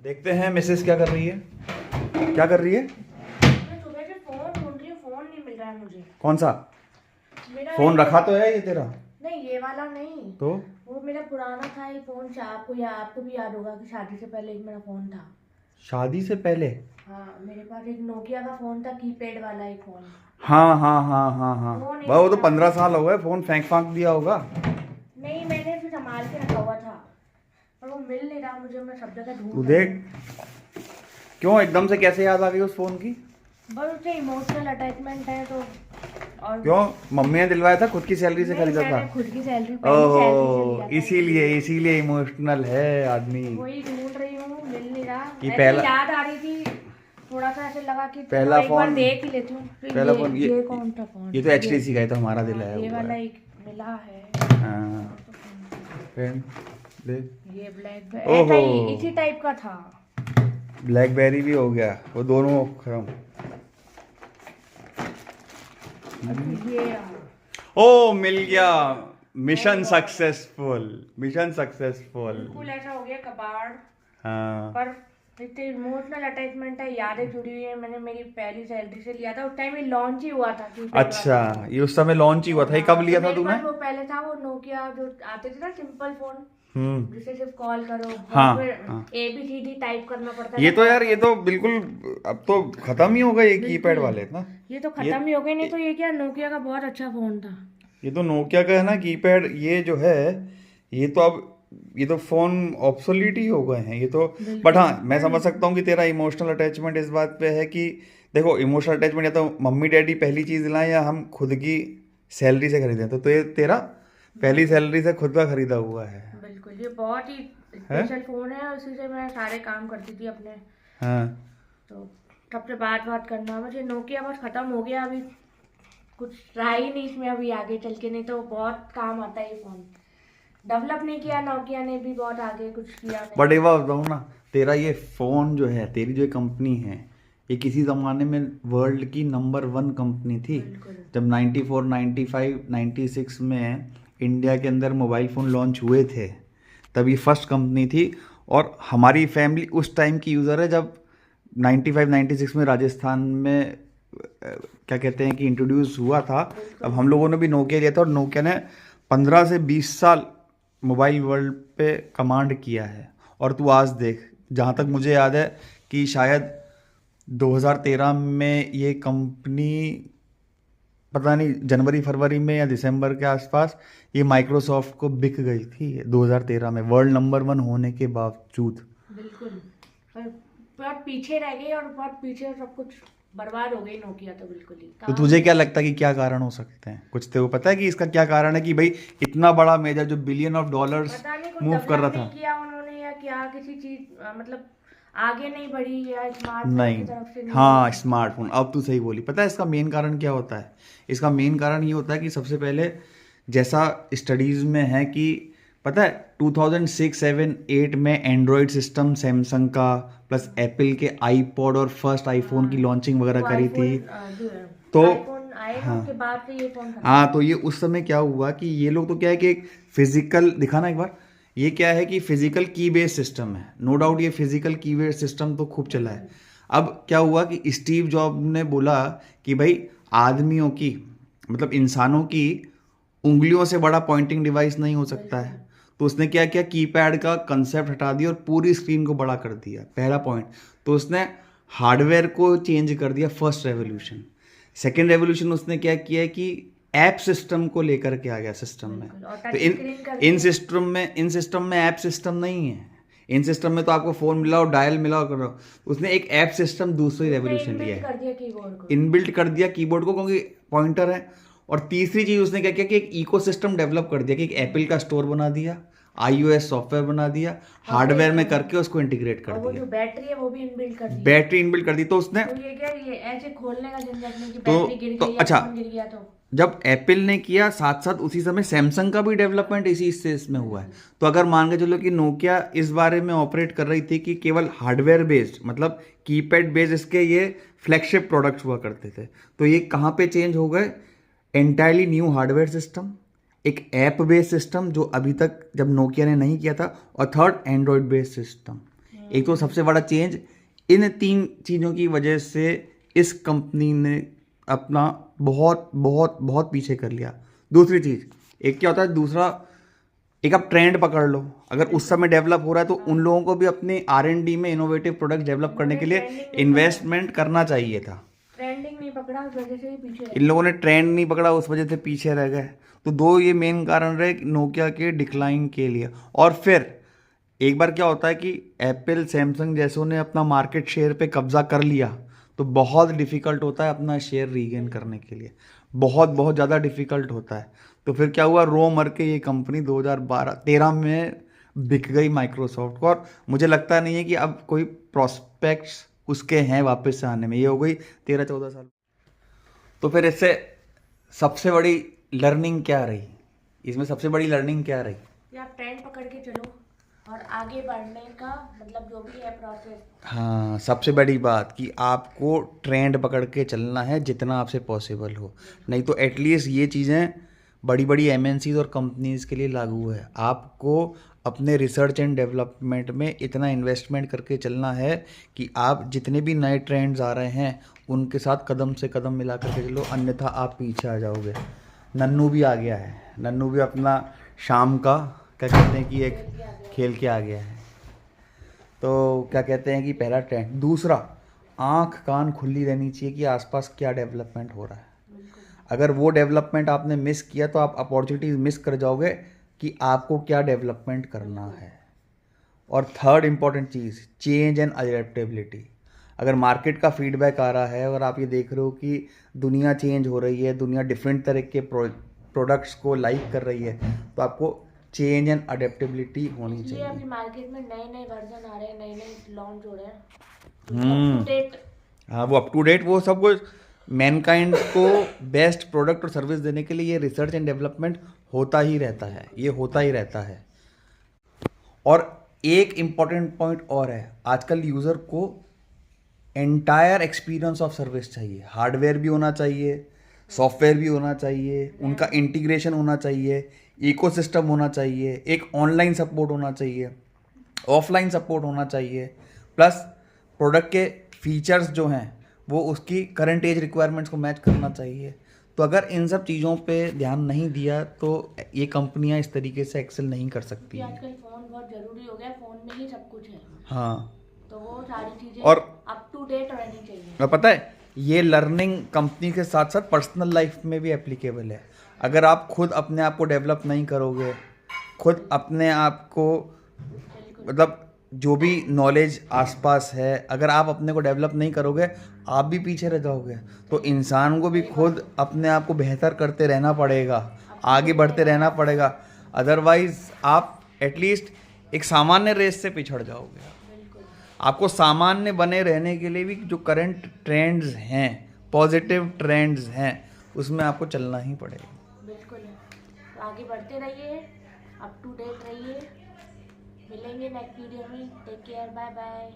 देखते हैं मिसेस क्या कर रही है। क्या कर रही है? मैं सुबह से फोन ढूंढ रही हूँ, फोन नहीं मिल रहा है मुझे। कौन सा मेरा फोन रखा तो है ये तेरा? नहीं, ये वाला नहीं। तो वो मेरा पुराना था ये फोन। आपको भी याद होगा कि शादी से पहले एक मेरा फोन था। शादी से पहले? हाँ, मेरे पास एक नोकिया का फोन था, कीपैड वाला एक फोन। हाँ हाँ हाँ हाँ हाँ। वो नहीं वो तो मिला। 15 साल हो गए, फोन फेंक फांक दिया होगा। नहीं, मैंने फिर संभाल के रखा हुआ था, पर वो मिल नहीं रहा मुझे। मैं सब जगह तू ढूंढ देख क्यों एकदम से कैसे याद आ गई उस फोन की? बस उससे इमोशनल अटैचमेंट है तो। और क्यों? मम्मी ने दिलवाया था, खुद की सैलरी से नहीं, खरीदा था? मैंने खुद की सैलरी, पहली सैलरी से लिया ओह, था। इसीलिए इसीलिए इमोशनल है आदमी। वही ढूंढ रही हूँ, मिल नहीं रहा। कि ऐसे पहला- याद आ रही थी, थोड़ा सा ऐसे लगा कि पहला चलो एक बार फोन- देख ही लेती हूँ। फिर पहला फोन ये कौन था फोन? ये तो HTC का ही था, हमारा दिलाया ये हुआ वाला है। एक मिला है। हाँ, फिर देख, ये ब्लैक ओहो। ऐसा ही इसी टाइप का था। ब्लैकबेरी भी हो गया, वो दोनों खत्म। ये रहा। ओ, मिल गया। Mission successful, mission successful. बिल्कुल ऐसा हो गया कबाड़। हाँ, पर इतने इमोशनल अटैचमेंट है, यादें जुड़ी हुई है। मैंने मेरी पहली सैलरी से लिया था, उस टाइम ये लॉन्च ही हुआ था कीपैड अच्छा, वाला। ये उस समय लॉन्च ही हुआ था। ये कब लिया था मेरे तूने? पास वो पहले था, वो नोकिया जो आते थे ना, सिंपल फोन, जिसे सिर्फ कॉल करो। हाँ, फिर हाँ। ABCD टाइप करना पड़ता ये था। तो यार, ये तो बिल्कुल अब तो खत्म ही हो गए ये कीपैड वाले ना। ये तो खत्म ही हो गए। नहीं तो ये क्या, नोकिया का बहुत अच्छा फोन था। ये तो नोकिया का है ना कीपैड, ये जो है ये तो अब ये तो फोन ऑब्सोलीट ही हो गए हैं ये तो। बट हाँ, मैं समझ सकता हूँ कि तेरा इमोशनल अटैचमेंट इस बात पे है कि देखो, इमोशनल अटैचमेंट या तो मम्मी डैडी पहली चीज़ दिलाएं या हम खुद की सैलरी से खरीदें। तो ये तेरा पहली सैलरी से खुद का खरीदा हुआ है। बिल्कुल, ये बहुत ही स्पेशल फोन है। उसी से मैं सारे काम करती थी अपने। हाँ, तो सबसे बात करना। मुझे नोकिया बस खत्म हो गया, अभी कुछ रहा ही नहीं इसमें अभी आगे चल के। नहीं तो बहुत काम आता है ये फोन। डेवलप नहीं किया नोकिया ने भी, बहुत आगे कुछ किया नहीं। बट एक बात बताऊँ ना, तेरा ये फ़ोन जो है, तेरी जो कंपनी है, ये किसी ज़माने में वर्ल्ड की नंबर 1 कंपनी थी। बिल्कुल। जब 94, 95, 96 में इंडिया के अंदर मोबाइल फ़ोन लॉन्च हुए थे, तब ये फर्स्ट कंपनी थी। और हमारी फैमिली उस टाइम की यूज़र है जब 95, 96 में राजस्थान में क्या कहते हैं कि इंट्रोड्यूस हुआ था। अब हम लोगों ने भी नोकिया लिया था और नोकिया ने 15 से 20 साल मोबाइल वर्ल्ड पे कमांड किया है। और तू आज देख, जहाँ तक मुझे याद है कि शायद 2013 में ये कंपनी, पता नहीं जनवरी फरवरी में या दिसंबर के आसपास, ये माइक्रोसॉफ्ट को बिक गई थी 2013 में, वर्ल्ड नंबर 1 होने के बावजूद। बिल्कुल, पर बहुत पीछे रह गई और बहुत पीछे सब कुछ बर्बाद हो गई नोकिया तो बिल्कुल ही। तो तुझे क्या लगता है कि क्या कारण हो सकते हैं? कुछ तेरे को पता है कि इसका क्या कारण है कि भाई इतना बड़ा मेजर जो बिलियन ऑफ डॉलर्स पता नहीं, कुछ मूव कर रहा डेवलप नहीं था? किया उन्होंने या क्या, किसी चीज मतलब आगे नहीं बढ़ी या स्मार्टफोन की तरफ से नहीं, नहीं हाँ, बढ़ी। स्मार्टफोन, अब तू सही बोली। पता है इसका मेन कारण क्या होता है? इसका मेन कारण ये होता है कि सबसे पहले, जैसा स्टडीज़ में है कि पता है 2006, 7, 8 में एंड्रॉयड सिस्टम सैमसंग का प्लस एप्पल के आईपॉड और फर्स्ट आईफोन की लॉन्चिंग वगैरह वो करी थी। तो आईफोन आए ना, उसके बाद से ये फोन खत्म। हाँ, तो ये उस समय क्या हुआ कि ये लोग तो क्या है कि एक फिजिकल, दिखाना एक बार, ये क्या है कि फिजिकल की बेस्ड सिस्टम है। नो डाउट ये फिजिकल की बेस्ड सिस्टम तो खूब चला है। अब क्या हुआ कि स्टीव जॉब ने बोला कि भाई आदमियों की, मतलब इंसानों की उंगलियों से बड़ा पॉइंटिंग डिवाइस नहीं हो सकता है। तो उसने क्या किया, कीपैड का कंसेप्ट हटा दिया और पूरी स्क्रीन को बड़ा कर दिया, पहला पॉइंट। तो उसने हार्डवेयर को चेंज कर दिया, फर्स्ट रेवोल्यूशन। सेकेंड रेवोल्यूशन उसने क्या किया कि ऐप सिस्टम को लेकर के आ गया सिस्टम में। और तो टच स्क्रीन कर इन सिस्टम में ऐप सिस्टम नहीं है। इन सिस्टम में तो आपको फोन मिला और डायल मिला और करो। उसने एक ऐप सिस्टम दूसरी रेवोल्यूशन लिया इनबिल्ट है, कर दिया कीबोर्ड को। इनबिल्ट कर दिया कीबोर्ड को, क्योंकि पॉइंटर है। और तीसरी चीज उसने क्या किया कि एक इकोसिस्टम डेवलप कर दिया कि एक एप्पल का स्टोर बना दिया, iOS सॉफ्टवेयर बना दिया, हार्डवेयर में करके उसको इंटीग्रेट कर और वो दिया, जो बैटरी है वो भी इनबिल्ट कर दी। बैटरी इनबिल्ट कर दी। तो उसने तो ये क्या, ये ऐसे खोलने का झंझट नहीं कि तो बैटरी गिर तो गई या अच्छा, फोन गिर गया तो। जब एप्पल ने किया, साथ साथ उसी समय सैमसंग का भी डेवलपमेंट इसी से इसमें हुआ है। तो अगर मान के चलो कि नोकिया इस बारे में ऑपरेट कर रही थी कि केवल हार्डवेयर बेस्ड, मतलब कीपैड बेस्ड इसके ये फ्लैगशिप प्रोडक्ट्स हुआ करते थे, तो ये कहाँ पे चेंज हो गए? एंटायरली न्यू हार्डवेयर सिस्टम, एक ऐप बेस्ड सिस्टम जो अभी तक जब नोकिया ने नहीं किया था, और थर्ड एंड्रॉयड बेस्ड सिस्टम। एक तो सबसे बड़ा चेंज इन 3 चीज़ों की वजह से इस कंपनी ने अपना बहुत बहुत बहुत पीछे कर लिया। दूसरी चीज़, एक क्या होता है, दूसरा एक आप ट्रेंड पकड़ लो, अगर उस समय डेवलप हो रहा है तो उन लोगों को भी अपने R&D में इनोवेटिव प्रोडक्ट डेवलप करने के लिए इन्वेस्टमेंट करना चाहिए था। ट्रेंडिंग नहीं पकड़ा, उस वजह से ही पीछे इन लोगों ने ट्रेंड नहीं पकड़ा, उस वजह से पीछे रह गए। तो 2 ये मेन कारण रहे नोकिया के डिक्लाइन के लिए। और फिर एक बार क्या होता है कि एप्पल सैमसंग जैसों ने अपना मार्केट शेयर पे कब्जा कर लिया तो बहुत डिफ़िकल्ट होता है अपना शेयर रीगेन करने के लिए, बहुत बहुत ज़्यादा डिफ़िकल्ट होता है। तो फिर क्या हुआ, रो मर के ये कंपनी 2013 में बिक गई माइक्रोसॉफ्ट को, और मुझे लगता नहीं है कि अब कोई प्रॉस्पेक्ट्स उसके हैं वापस से आने में। ये हो गई 13-14 साल। तो फिर इससे सबसे बड़ी लर्निंग क्या रही, इसमें सबसे बड़ी लर्निंग क्या रही? कि आप ट्रेंड पकड़ के चलो और आगे बढ़ने का मतलब जो भी है प्रोसेस। हाँ, सबसे बड़ी बात कि आपको ट्रेंड पकड़ के चलना है जितना आपसे पॉसिबल हो, नहीं तो एटलीस्ट ये चीज़ें बड़ी बड़ी MNCs और कंपनीज के लिए लागू है। आपको अपने रिसर्च एंड डेवलपमेंट में इतना इन्वेस्टमेंट करके चलना है कि आप जितने भी नए ट्रेंड्स आ रहे हैं उनके साथ कदम से कदम मिला करके चलो, अन्यथा आप पीछे आ जाओगे। नन्नू भी आ गया है, नन्नू भी अपना शाम का क्या कहते हैं कि एक खेल के आ गया है। तो क्या कहते हैं कि पहला ट्रेंड। दूसरा, आंख कान खुली रहनी चाहिए कि आसपास क्या डेवलपमेंट हो रहा है। अगर वो डेवलपमेंट आपने मिस किया तो आप अपॉर्चुनिटीज़ मिस कर जाओगे कि आपको क्या डेवलपमेंट करना है। और third important cheese, change and adaptability. अगर मार्केट का फीडबैक आ रहा है और आप ये देख रहे हो कि दुनिया चेंज हो रही है, दुनिया डिफरेंट तरह के प्रोडक्ट्स को लाइक कर रही है, तो आपको चेंज एंड अडेप्टेबिलिटी होनी इसलिए चाहिए। अभी मार्केट में नए नए वर्जन आ रहे हैं, नए नए लॉन्च हो रहे हैं, अप टू डेट। हाँ, वो अप टू डेट, वो सब कुछ मैनकाइंड को बेस्ट प्रोडक्ट और सर्विस देने के लिए ये रिसर्च एंड डेवलपमेंट होता ही रहता है, ये होता ही रहता है। और एक इम्पॉर्टेंट पॉइंट और है, आजकल यूज़र को एंटायर एक्सपीरियंस ऑफ सर्विस चाहिए। हार्डवेयर भी होना चाहिए, सॉफ्टवेयर भी होना चाहिए, उनका इंटीग्रेशन होना चाहिए, इकोसिस्टम होना चाहिए, एक ऑनलाइन सपोर्ट होना चाहिए, ऑफलाइन सपोर्ट होना चाहिए, प्लस प्रोडक्ट के फीचर्स जो हैं वो उसकी करंट एज रिक्वायरमेंट्स को मैच करना चाहिए। तो अगर इन सब चीज़ों पे ध्यान नहीं दिया तो ये कंपनियां इस तरीके से एक्सेल नहीं कर सकती हैं। आजकल फ़ोन बहुत ज़रूरी हो गया, फ़ोन में ही सब कुछ है। हाँ, तो वो सारी चीज़ें और अप टू डेट रहनी चाहिए। और पता है, ये लर्निंग कंपनी के साथ साथ पर्सनल लाइफ में भी एप्लीकेबल है। अगर आप खुद अपने आप को डेवलप नहीं करोगे, खुद अपने आप को मतलब जो भी नॉलेज आसपास है, अगर आप अपने को डेवलप नहीं करोगे आप भी पीछे रह जाओगे। तो इंसान को भी खुद अपने आप को बेहतर करते रहना पड़ेगा, आगे बढ़ते रहना पड़ेगा, अदरवाइज आप एटलीस्ट एक सामान्य रेस से पिछड़ जाओगे। आपको सामान्य बने रहने के लिए भी जो करंट ट्रेंड्स हैं, पॉजिटिव ट्रेंड्स हैं, उसमें आपको चलना ही पड़ेगा। बिल्कुल है, तो आगे बढ़ते रहिए, अप टू डेट रहिए। मिलेंगे नेक्स्ट वीडियो में, टेक केयर, बाय बाय।